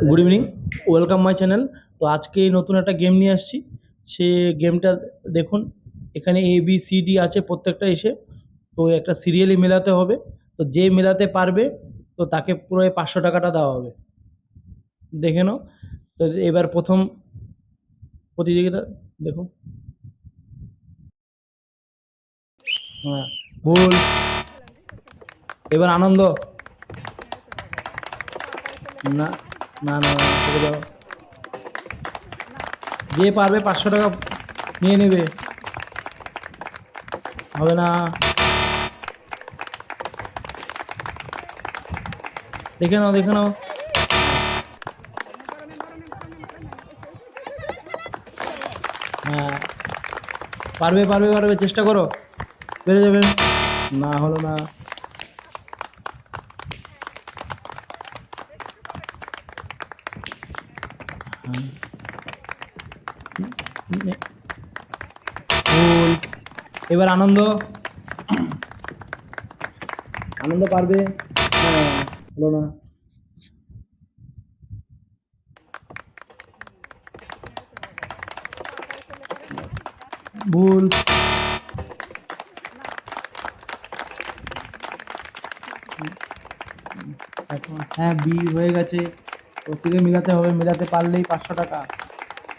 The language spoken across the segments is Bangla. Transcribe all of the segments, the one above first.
Good evening, welcome my channel. তো আজকে নতুন একটা গেম নিয়ে আসছি। সে গেমটা দেখুন, এখানে এ বি সি ডি আছে প্রত্যেকটা এসে। তো একটা সিরিয়ালি মেলাতে হবে। তো যে মেলাতে পারবে তো তাকে পুরো 500 টাকাটা দেওয়া হবে। দেখে নাও। তো এবার প্রথম প্রতিযোগিতা দেখুন। হ্যাঁ, ভুল। এবার আনন্দ। না, না, না, না, ছেড়ে দাও। যে পারবে 500 টাকা নিয়ে নেবে। হবে না। দেখে নাও, দেখে নাও। হ্যাঁ, পারবে, পারবে, পারবে, চেষ্টা করো। পেরে যাবে। না, হলো না। হ্যাঁ, ভুল। এবার আনন্দ। আনন্দ পারবে। হ্যাঁ, হলো না। ভুল। এখন হ্যাঁ, বি হয়ে গেছে। ওদিকে মিলাতে হবে, মিলাতে পারলেই 500 টাকা।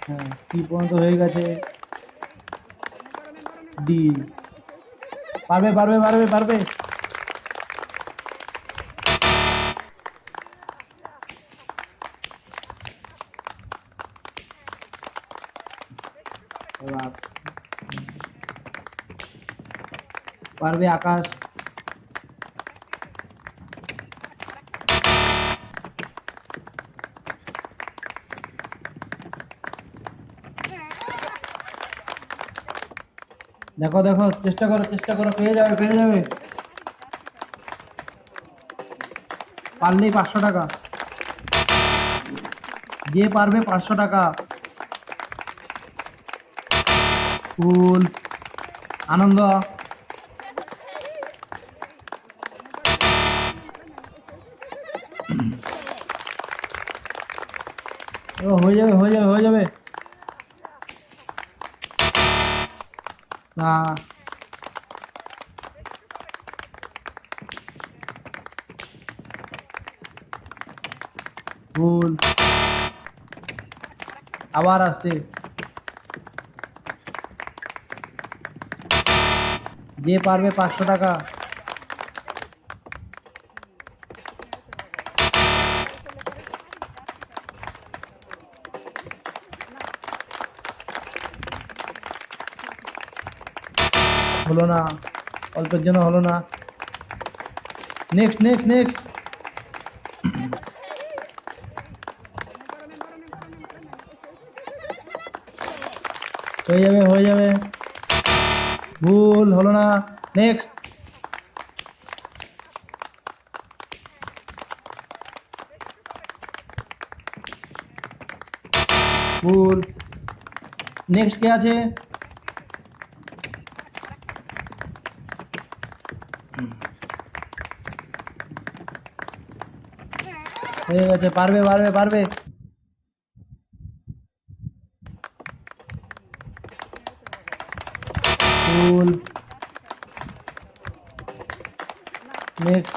হ্যাঁ, সি পর্যন্ত হয়ে গেছে। ডি। পারবে, পারবে, পারবে, পারবে। এবার পারবে আকাশ। দেখো, দেখো, চেষ্টা করো, চেষ্টা করো, পেয়ে যাবে, পেয়ে যাবে। পারলেই 500 টাকা। যে পারবে 500 টাকা। ফুল। আনন্দ। ও, হয়ে যাবে, হয়ে যাবে, হয়ে যাবে। না। ভুল। আবার আসছে। যে পারবে 500 টাকা। হলো না, অল্পের জন্য হলো না। Next, next, next. হয়ে যাবে, হয়ে যাবে। ভুল, হলো না। নেক্সট। ভুল। নেক্সট কে আছে? হয়ে গেছে, পারবে, পারবে, পারবে। ভুল। নেক্সট।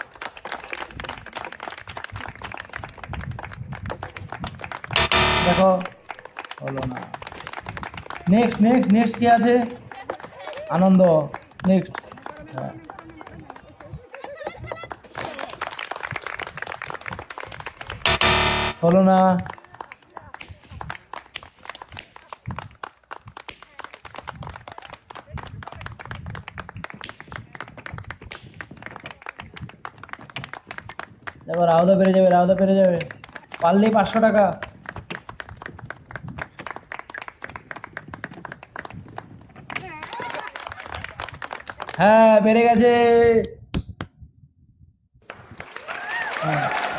দেখো, হলো না। নেক্সট, নেক্সট, নেক্সট কে আছে? আনন্দ। নেক্সট। হ্যাঁ, হলো না। দেখো, রাউদা পেরে যাবে, রাউদা পেরে যাবে। পারলেই 500 টাকা। হ্যাঁ, পেরে গেছে। হ্যাঁ।